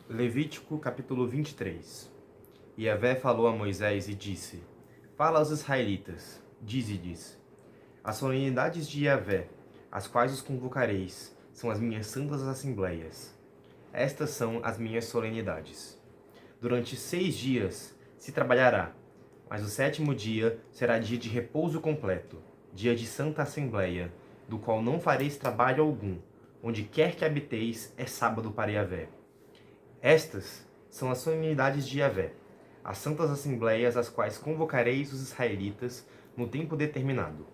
Levítico capítulo 23. E Yahvé falou a Moisés e disse: Fala aos israelitas, dize-lhes: As solenidades de Yahvé, as quais os convocareis, são as minhas santas assembleias. Estas são as minhas solenidades. Durante 6 dias se trabalhará, mas o 7º dia será dia de repouso completo, dia de santa assembleia, do qual não fareis trabalho algum. Onde quer que habiteis é sábado para Yahvé. Estas são as solenidades de Yahvé, as santas assembleias às quais convocareis os israelitas no tempo determinado.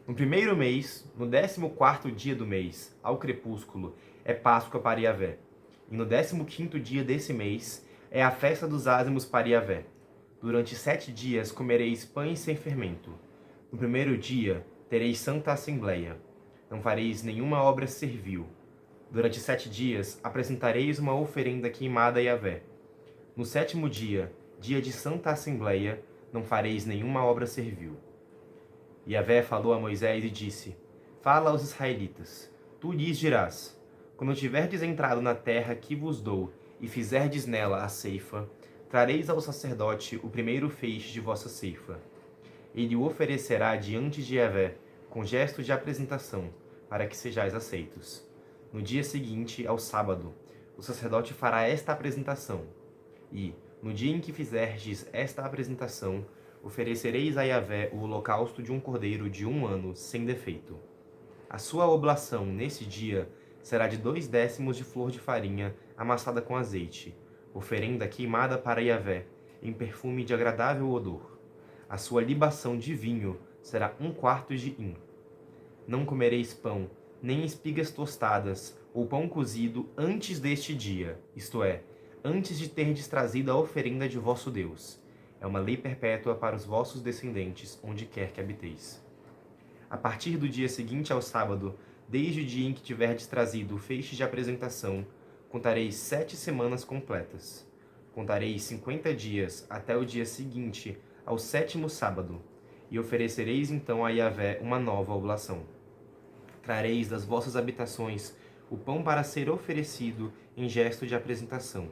No 1º mês, no 14º dia do mês, ao crepúsculo, é Páscoa para Yahvé. E no 15º dia desse mês é a festa dos ázimos para Yahvé. Durante 7 dias comereis pães sem fermento. No 1º dia tereis santa assembleia. Não fareis nenhuma obra servil. Durante 7 dias apresentareis uma oferenda queimada a Yahvé. No 7º dia, dia de santa assembleia, não fareis nenhuma obra servil. Yahvé falou a Moisés e disse: Fala aos israelitas, tu lhes dirás: Quando tiverdes entrado na terra que vos dou, e fizerdes nela a ceifa, trareis ao sacerdote o primeiro feixe de vossa ceifa. Ele o oferecerá diante de Yahvé, com gesto de apresentação, para que sejais aceitos. No dia seguinte, ao sábado, o sacerdote fará esta apresentação. E, no dia em que fizerdes esta apresentação, oferecereis a Yahvé o holocausto de um cordeiro de 1 ano, sem defeito. A sua oblação, nesse dia, será de 2/10 de flor de farinha amassada com azeite, oferenda queimada para Yahvé, em perfume de agradável odor. A sua libação de vinho será 1/4 de hin. Não comereis pão, nem espigas tostadas, ou pão cozido antes deste dia, isto é, antes de terdes trazido a oferenda de vosso Deus. É uma lei perpétua para os vossos descendentes, onde quer que habiteis. A partir do dia seguinte ao sábado, desde o dia em que tiverdes trazido o feixe de apresentação, contareis 7 semanas completas. Contareis 50 dias até o dia seguinte ao 7º sábado, e oferecereis então a Yahvé uma nova oblação. Trareis das vossas habitações o pão para ser oferecido em gesto de apresentação,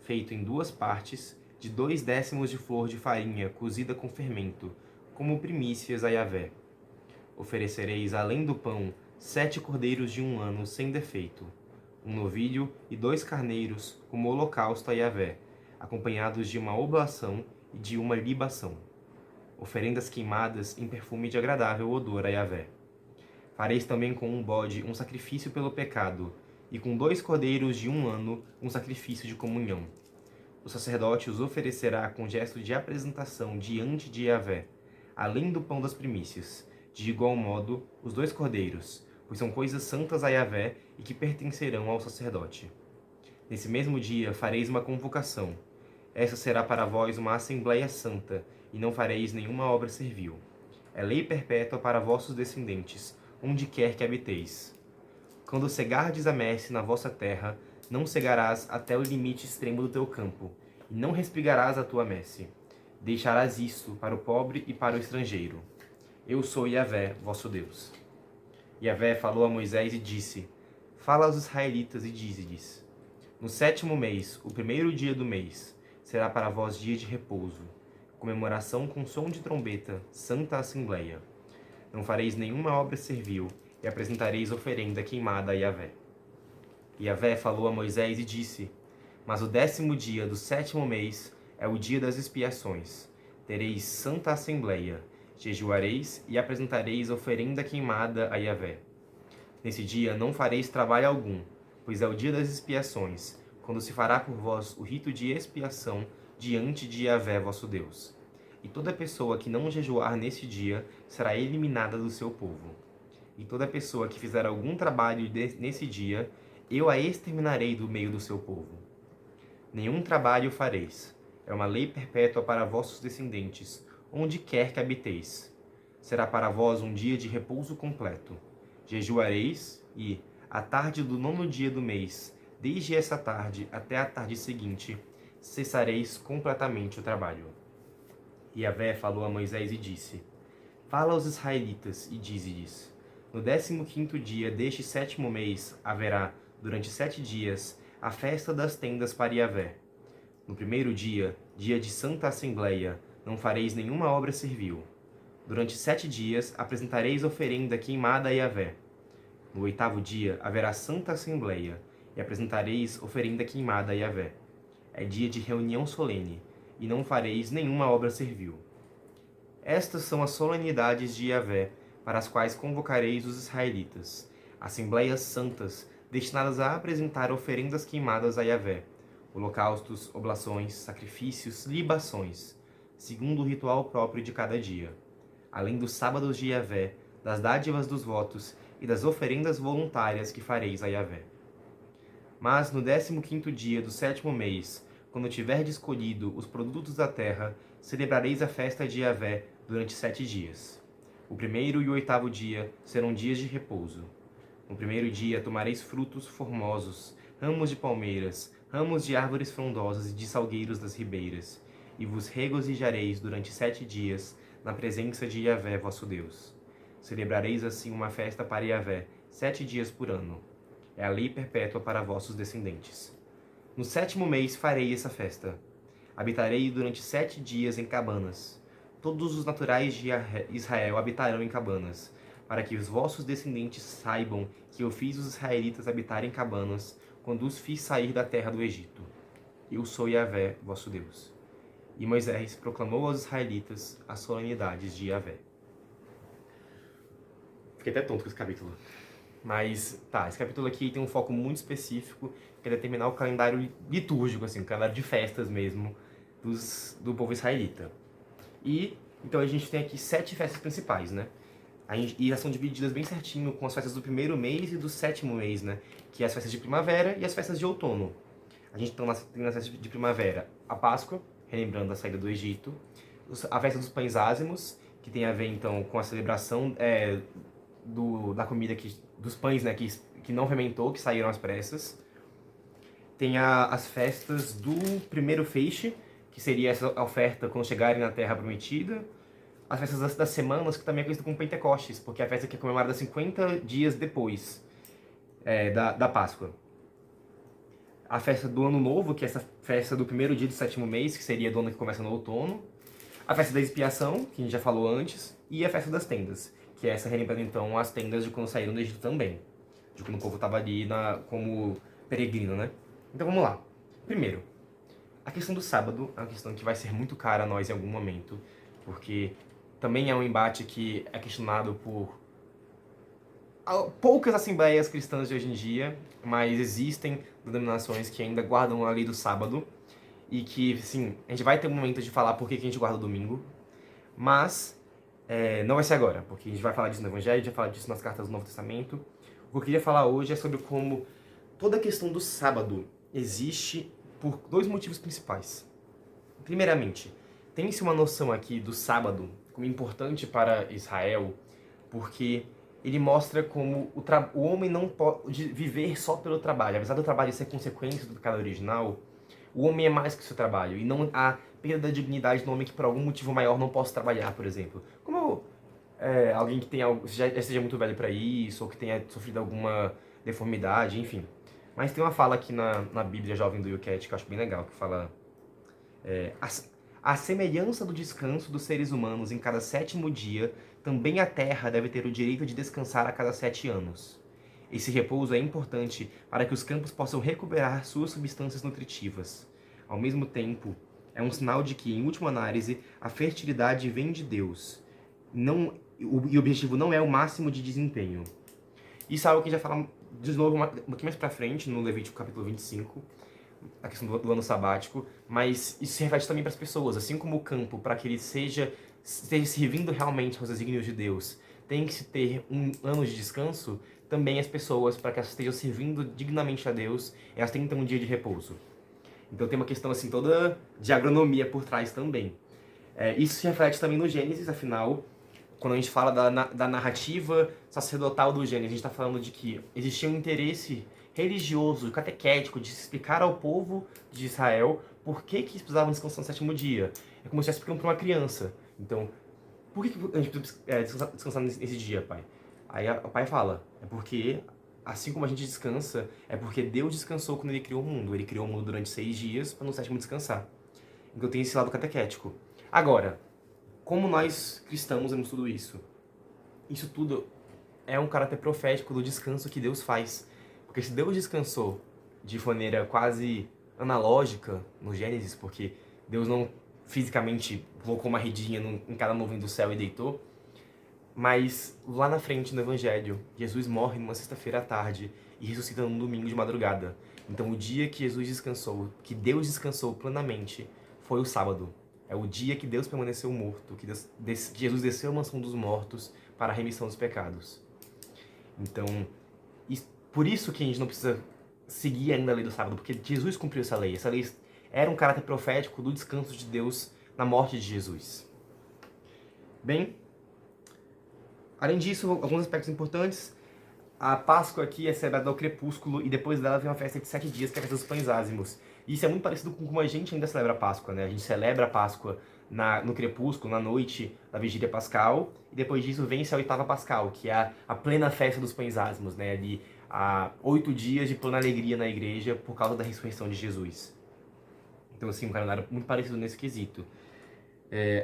feito em 2 partes, de 2/10 de flor de farinha cozida com fermento, como primícias a Yahvé. Oferecereis, além do pão, 7 cordeiros de 1 ano sem defeito, um novilho e 2 carneiros como holocausto a Yahvé, acompanhados de uma oblação e de uma libação. Oferendas queimadas em perfume de agradável odor a Yahvé. Fareis também com um bode um sacrifício pelo pecado, e com 2 cordeiros de 1 ano um sacrifício de comunhão. O sacerdote os oferecerá com gesto de apresentação diante de Yahvé, além do pão das primícias, de igual modo os 2 cordeiros, pois são coisas santas a Yahvé e que pertencerão ao sacerdote. Nesse mesmo dia fareis uma convocação. Essa será para vós uma assembleia santa, e não fareis nenhuma obra servil. É lei perpétua para vossos descendentes, onde quer que habiteis. Quando cegardes a messe na vossa terra, não cegarás até o limite extremo do teu campo, e não respigarás a tua messe. Deixarás isto para o pobre e para o estrangeiro. Eu sou Yahvé, vosso Deus. Yahvé falou a Moisés e disse: Fala aos israelitas e dize-lhes: No 7º mês, o 1º dia do mês, será para vós dia de repouso, comemoração com som de trombeta, santa assembleia. Não fareis nenhuma obra servil, e apresentareis oferenda queimada a Yahvé. Yahvé falou a Moisés e disse: Mas o 10º dia do 7º mês é o dia das expiações. Tereis santa assembleia, jejuareis e apresentareis oferenda queimada a Yahvé. Nesse dia não fareis trabalho algum, pois é o dia das expiações, quando se fará por vós o rito de expiação diante de Yahvé vosso Deus. E toda pessoa que não jejuar nesse dia será eliminada do seu povo. E toda pessoa que fizer algum trabalho nesse dia, eu a exterminarei do meio do seu povo. Nenhum trabalho fareis. É uma lei perpétua para vossos descendentes, onde quer que habiteis. Será para vós um dia de repouso completo. Jejuareis e, à tarde do 9º dia do mês, desde essa tarde até a tarde seguinte, cessareis completamente o trabalho. Yahvé falou a Moisés e disse: Fala aos israelitas e dize-lhes: No 15º dia deste 7º mês haverá, durante 7 dias, a festa das tendas para Yahvé. No primeiro dia, dia de santa assembleia, não fareis nenhuma obra servil. Durante 7 dias apresentareis oferenda queimada a Yahvé. No 8º dia haverá santa assembleia, e apresentareis oferenda queimada a Yahvé. É dia de reunião solene, e não fareis nenhuma obra servil. Estas são as solenidades de Yahvé, para as quais convocareis os israelitas, assembleias santas, destinadas a apresentar oferendas queimadas a Yahvé, holocaustos, oblações, sacrifícios, libações, segundo o ritual próprio de cada dia, além dos sábados de Yahvé, das dádivas dos votos e das oferendas voluntárias que fareis a Yahvé. Mas no 15º dia do 7º mês, quando tiverdes colhido os produtos da terra, celebrareis a festa de Yahvé durante 7 dias. O 1º e o 8º dia serão dias de repouso. No 1º dia tomareis frutos formosos, ramos de palmeiras, ramos de árvores frondosas e de salgueiros das ribeiras, e vos regozijareis durante 7 dias na presença de Yahvé vosso Deus. Celebrareis assim uma festa para Yahvé 7 dias por ano. É a lei perpétua para vossos descendentes. No 7º mês farei essa festa. Habitarei durante 7 dias em cabanas. Todos os naturais de Israel habitarão em cabanas, para que os vossos descendentes saibam que eu fiz os israelitas habitarem em cabanas, quando os fiz sair da terra do Egito. Eu sou Yahvé, vosso Deus. E Moisés proclamou aos israelitas as solenidades de Yahvé. Fiquei até tonto com esse capítulo. Mas, tá, esse capítulo aqui tem um foco muito específico, que é determinar o calendário litúrgico, assim, o calendário de festas mesmo, do povo israelita. E, então, a gente tem aqui 7 festas principais, né? E elas são divididas bem certinho com as festas do 1º mês e do 7º mês, né? Que é as festas de primavera e as festas de outono. A gente tem nas festas de primavera a Páscoa, relembrando a saída do Egito. A festa dos pães ázimos, que tem a ver, então, com a celebração da comida, dos pães, né? Que não fermentou, que saíram às pressas. Tem as festas do primeiro feixe, que seria essa oferta quando chegarem na Terra Prometida. As festas das semanas, que também é conhecida como Pentecostes, porque é a festa que é comemorada 50 dias depois da Páscoa. A festa do Ano Novo, que é essa festa do 1º dia do 7º mês, que seria do ano que começa no outono. A festa da expiação, que a gente já falou antes. E a festa das tendas, que é essa relembrando então as tendas de quando saíram do Egito também. De quando o povo estava ali como peregrino, né? Então vamos lá. Primeiro, a questão do sábado é uma questão que vai ser muito cara a nós em algum momento, porque também é um embate que é questionado por poucas assembleias cristãs de hoje em dia, mas existem denominações que ainda guardam a lei do sábado e que, sim, a gente vai ter um momento de falar por que a gente guarda o domingo, mas não vai ser agora, porque a gente vai falar disso no Evangelho, a gente vai falar disso nas cartas do Novo Testamento. O que eu queria falar hoje é sobre como toda a questão do sábado existe por 2 motivos principais. Primeiramente, tem-se uma noção aqui do sábado como importante para Israel, porque ele mostra como o homem não pode viver só pelo trabalho. Apesar do trabalho ser consequência do pecado original, o homem é mais que o seu trabalho. E não há perda da dignidade no homem que por algum motivo maior não possa trabalhar, por exemplo. Como alguém que já seja muito velho para isso, ou que tenha sofrido alguma deformidade, enfim. Mas tem uma fala aqui na Bíblia Jovem do Yucat que eu acho bem legal, que fala... A semelhança do descanso dos seres humanos em cada 7º dia, também a terra deve ter o direito de descansar a cada 7 anos. Esse repouso é importante para que os campos possam recuperar suas substâncias nutritivas. Ao mesmo tempo, é um sinal de que, em última análise, a fertilidade vem de Deus. E o objetivo não é o máximo de desempenho. Isso é algo que a gente vai falar de novo um pouquinho mais pra frente, no Levítico capítulo 25, a questão do ano sabático, mas isso se reflete também para as pessoas, assim como o campo, para que ele esteja servindo realmente aos desígnios de Deus, tem que se ter um ano de descanso, também as pessoas, para que elas estejam servindo dignamente a Deus, elas têm que ter um dia de repouso. Então tem uma questão assim toda de agronomia por trás também. Isso se reflete também no Gênesis, afinal, quando a gente fala da narrativa sacerdotal do Gênesis, a gente está falando de que existia um interesse religioso, catequético, de explicar ao povo de Israel por que eles precisavam descansar no 7º dia. É como se estivesse explicando para uma criança. Então, por que a gente precisa descansar nesse dia, pai? Aí o pai fala, é porque assim como a gente descansa, é porque Deus descansou quando Ele criou o mundo. Ele criou o mundo durante 6 dias para no sétimo descansar. Então tem esse lado catequético. Agora, como nós cristãos vemos tudo isso? Isso tudo é um caráter profético do descanso que Deus faz. Porque se Deus descansou de maneira quase analógica no Gênesis, porque Deus não fisicamente colocou uma redinha em cada nuvem do céu e deitou, mas lá na frente no Evangelho, Jesus morre numa sexta-feira à tarde e ressuscita num domingo de madrugada. Então o dia que Jesus descansou, que Deus descansou plenamente, foi o sábado. É o dia que Deus permaneceu morto, que Jesus desceu à mansão dos mortos para a remissão dos pecados. Então, por isso que a gente não precisa seguir ainda a lei do sábado, porque Jesus cumpriu essa lei. Essa lei era um caráter profético do descanso de Deus na morte de Jesus. Bem, além disso, alguns aspectos importantes. A Páscoa aqui é celebrada ao crepúsculo e depois dela vem uma festa de 7 dias, que é a festa dos pães ázimos. E isso é muito parecido com como a gente ainda celebra a Páscoa, né? A gente celebra a Páscoa no crepúsculo, na noite da vigília pascal, e depois disso vem-se a oitava pascal, que é a plena festa dos pães ázimos, né? Ali, há 8 dias de plena alegria na igreja por causa da ressurreição de Jesus. Então, assim, um calendário muito parecido nesse quesito.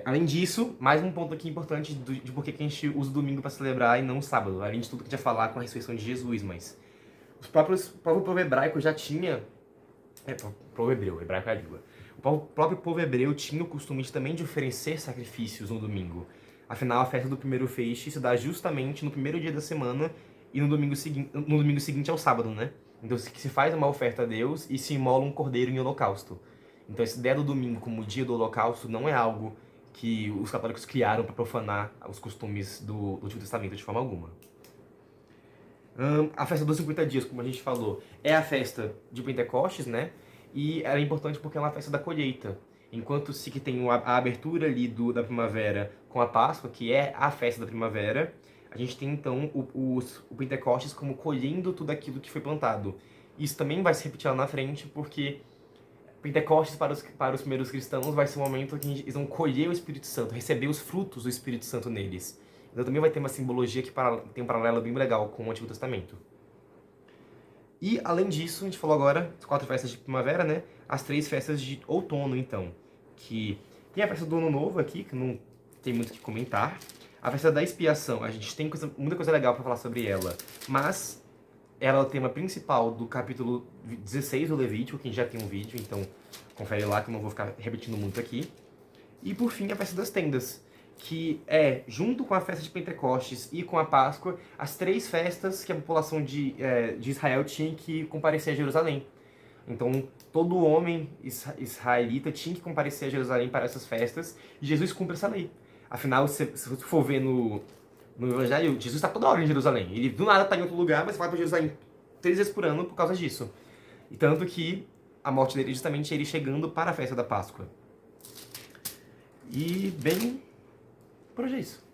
Além disso, mais um ponto aqui importante de por que a gente usa o domingo para celebrar e não o sábado. Além de tudo que a gente ia falar com a ressurreição de Jesus, mas o próprio povo hebraico já tinha... povo hebraico é a língua. O próprio povo hebreu tinha o costume também de oferecer sacrifícios no domingo. Afinal, a festa do primeiro feixe se dá justamente no primeiro dia da semana e no domingo seguinte ao sábado, né? Então se faz uma oferta a Deus e se imola um cordeiro em holocausto. Então essa ideia do domingo como dia do holocausto não é algo que os católicos criaram para profanar os costumes do Antigo Testamento de forma alguma. A festa dos 50 dias, como a gente falou, é a festa de Pentecostes, né? E ela é importante porque é uma festa da colheita. Enquanto se que tem a abertura ali da primavera com a Páscoa, que é a festa da primavera, a gente tem então o Pentecostes como colhendo tudo aquilo que foi plantado. Isso também vai se repetir lá na frente, porque Pentecostes para os primeiros cristãos vai ser um momento que eles vão colher o Espírito Santo, receber os frutos do Espírito Santo neles. Então também vai ter uma simbologia que tem um paralelo bem legal com o Antigo Testamento. E, além disso, a gente falou agora as 4 festas de primavera, né? As 3 festas de outono, então. Que tem a festa do Ano Novo aqui, que não tem muito o que comentar. A festa da expiação, a gente tem muita coisa legal para falar sobre ela. Mas ela é o tema principal do capítulo 16 do Levítico, que a gente já tem um vídeo, então confere lá que eu não vou ficar repetindo muito aqui. E, por fim, a festa das tendas, que é, junto com a festa de Pentecostes e com a Páscoa, as 3 festas que a população de Israel tinha que comparecer a Jerusalém. Então, todo homem israelita tinha que comparecer a Jerusalém para essas festas, e Jesus cumpre essa lei. Afinal, se você for ver no Evangelho, Jesus está toda hora em Jerusalém. Ele do nada está em outro lugar, mas vai para Jerusalém 3 vezes por ano por causa disso. E tanto que a morte dele é justamente ele chegando para a festa da Páscoa. E, bem, por hoje é isso.